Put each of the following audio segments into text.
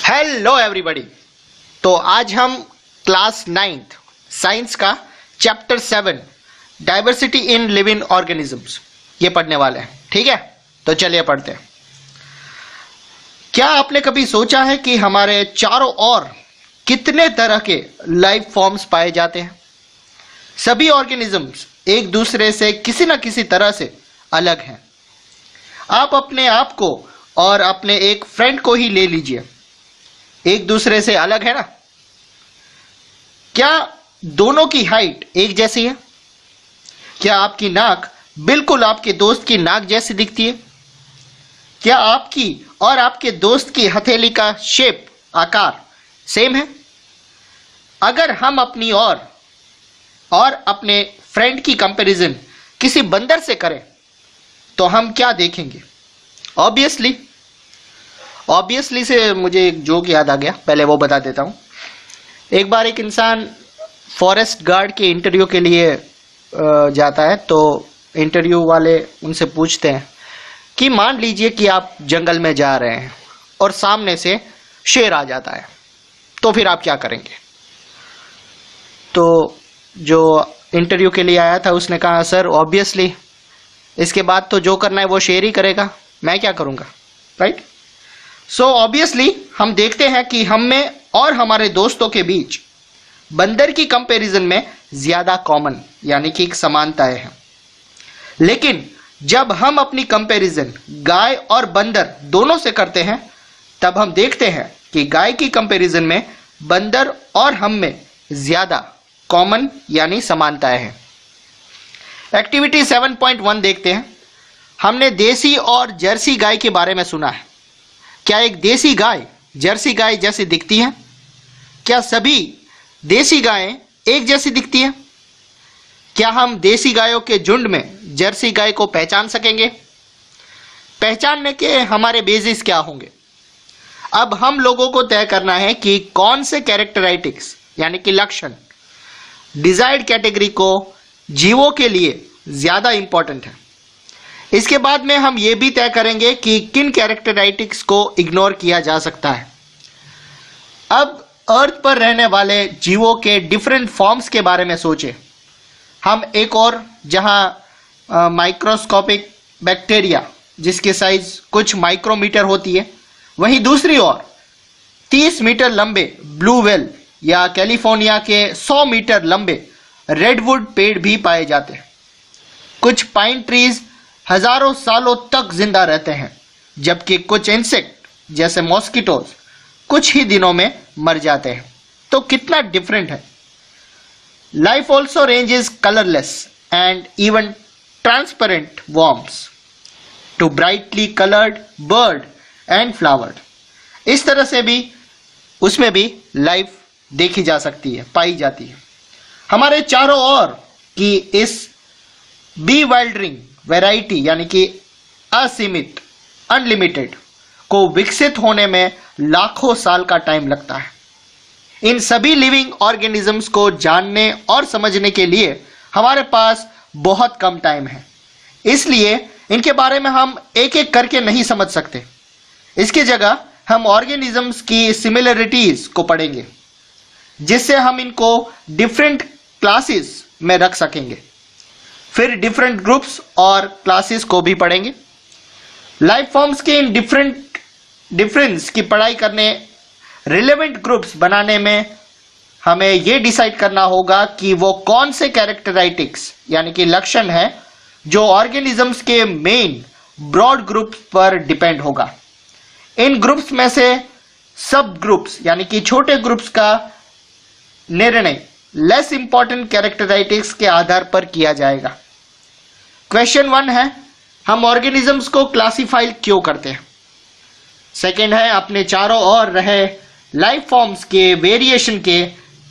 Hello everybody. तो आज हम क्लास 9th साइंस का chapter 7 diversity in living organisms ये पढ़ने वाले हैं। ठीक है, तो चलिए पढ़ते हैं। क्या आपने कभी सोचा है कि हमारे चारों ओर कितने तरह के लाइफ फॉर्म्स पाए जाते हैं? सभी ऑर्गेनिजम्स एक दूसरे से किसी न किसी तरह से अलग हैं। आप अपने आप को और अपने एक फ्रेंड को ही ले लीजिए, एक दूसरे से अलग है ना? क्या दोनों की हाइट एक जैसी है? क्या आपकी नाक बिल्कुल आपके दोस्त की नाक जैसी दिखती है? क्या आपकी और आपके दोस्त की हथेली का शेप, आकार सेम है? अगर हम अपनी और अपने फ्रेंड की कंपैरिजन किसी बंदर से करें तो हम क्या देखेंगे? ऑब्वियसली से मुझे एक जोक याद आ गया, पहले वो बता देता हूँ। एक बार एक इंसान फॉरेस्ट गार्ड के इंटरव्यू के लिए जाता है, तो इंटरव्यू वाले उनसे पूछते हैं कि मान लीजिए कि आप जंगल में जा रहे हैं और सामने से शेर आ जाता है, तो फिर आप क्या करेंगे? तो जो इंटरव्यू के लिए आया था उसने कहा, सर ऑब्वियसली इसके बाद तो जो करना है वो शेर ही करेगा, मैं क्या करूँगा, राइट? सो ऑब्वियसली हम देखते हैं कि हम में और हमारे दोस्तों के बीच बंदर की कंपैरिजन में ज्यादा कॉमन यानी कि एक समानताएं हैं। लेकिन जब हम अपनी कंपैरिजन गाय और बंदर दोनों से करते हैं, तब हम देखते हैं कि गाय की कंपैरिजन में बंदर और हम में ज्यादा कॉमन यानी समानताएं हैं। एक्टिविटी 7.1 देखते हैं। हमने देसी और जर्सी गाय के बारे में सुना है। क्या एक देसी गाय जर्सी गाय जैसी दिखती है? क्या सभी देसी गायें एक जैसी दिखती हैं? क्या हम देसी गायों के झुंड में जर्सी गाय को पहचान सकेंगे? पहचानने के हमारे बेसिस क्या होंगे? अब हम लोगों को तय करना है कि कौन से कैरेक्टराइटिक्स यानी कि लक्षण डिजायर्ड कैटेगरी को जीवों के लिए ज्यादा इंपॉर्टेंट है। इसके बाद में हम ये भी तय करेंगे कि किन कैरेक्टराइटिक्स को इग्नोर किया जा सकता है। अब अर्थ पर रहने वाले जीवों के डिफरेंट फॉर्म्स के बारे में सोचें। हम एक और जहां माइक्रोस्कोपिक बैक्टीरिया जिसकी साइज कुछ माइक्रोमीटर होती है, वहीं दूसरी ओर 30 मीटर लंबे ब्लू व्हेल या कैलिफोर्निया के 100 मीटर लंबे रेडवुड पेड़ भी पाए जाते हैं। कुछ पाइन ट्रीज हजारों सालों तक जिंदा रहते हैं, जबकि कुछ इंसेक्ट जैसे मॉस्किटोज कुछ ही दिनों में मर जाते हैं। तो कितना डिफरेंट है। Life also ranges colourless and even transparent worms to brightly coloured bird and flowered. इस तरह से भी उसमें भी लाइफ देखी जा सकती है, पाई जाती है। हमारे चारों ओर की इस बी वाइल्डरिंग वैरायटी यानी कि असीमित अनलिमिटेड को विकसित होने में लाखों साल का टाइम लगता है। इन सभी लिविंग ऑर्गेनिजम्स को जानने और समझने के लिए हमारे पास बहुत कम टाइम है, इसलिए इनके बारे में हम एक एक करके नहीं समझ सकते। इसकी जगह हम ऑर्गेनिजम्स की सिमिलरिटीज को पढ़ेंगे, जिससे हम इनको डिफरेंट क्लासेस में रख सकेंगे। फिर डिफरेंट ग्रुप्स और क्लासेस को भी पढ़ेंगे। लाइफ फॉर्म्स के इन डिफरेंस की पढ़ाई करने, रिलेवेंट ग्रुप्स बनाने में हमें यह डिसाइड करना होगा कि वो कौन से कैरेक्टराइटिक्स यानी कि लक्षण है जो ऑर्गेनिजम्स के मेन ब्रॉड ग्रुप्स पर डिपेंड होगा। इन ग्रुप्स में से सब ग्रुप्स यानी कि छोटे ग्रुप्स का निर्णय लेस इंपॉर्टेंट कैरेक्टराइटिक्स के आधार पर किया जाएगा। क्वेश्चन 1 है, हम ऑर्गेनिजम्स को क्लासिफाई क्यों करते हैं? सेकेंड है, अपने चारों ओर रहे लाइफ फॉर्म्स के वेरिएशन के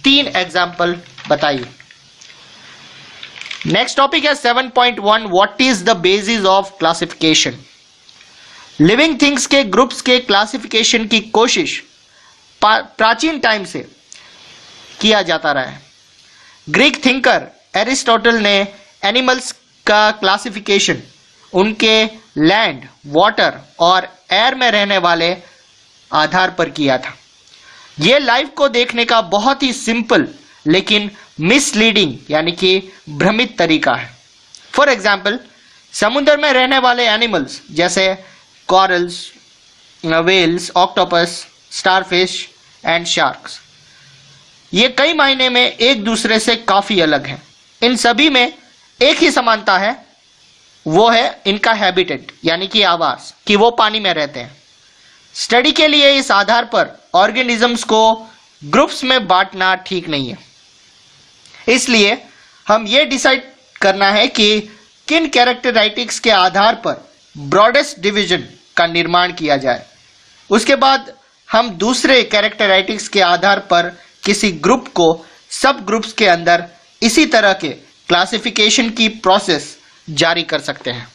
3 एग्जाम्पल बताइए। नेक्स्ट टॉपिक है 7.1 what is the basis of classification. Living things के ग्रुप्स के क्लासिफिकेशन की कोशिश प्राचीन टाइम से किया जाता रहा है। ग्रीक थिंकर एरिस्टोटल ने एनिमल्स का क्लासिफिकेशन उनके लैंड, वाटर और एयर में रहने वाले आधार पर किया था। ये लाइव को देखने का बहुत ही सिंपल लेकिन मिसलीडिंग यानी कि भ्रमित तरीका है। फॉर एग्जाम्पल, समुद्र में रहने वाले एनिमल्स जैसे corals, whales, octopus, starfish and sharks, ये कई मायने में एक दूसरे से काफी अलग हैं। इन सभी में एक ही समानता है, वो है इनका हैबिटेट यानी कि आवास, कि वो पानी में रहते हैं। स्टडी के लिए इस आधार पर ऑर्गेनिजम्स को ग्रुप्स में बांटना ठीक नहीं है। इसलिए हम ये डिसाइड करना है कि किन कैरेक्टराइटिक्स के आधार पर ब्रॉडेस्ट डिवीजन का निर्माण किया जाए। उसके बाद हम दूसरे कैरेक्टराइटिक्स के आधार पर किसी ग्रुप को सब ग्रुप्स के अंदर इसी तरह के क्लासिफिकेशन की प्रोसेस जारी कर सकते हैं।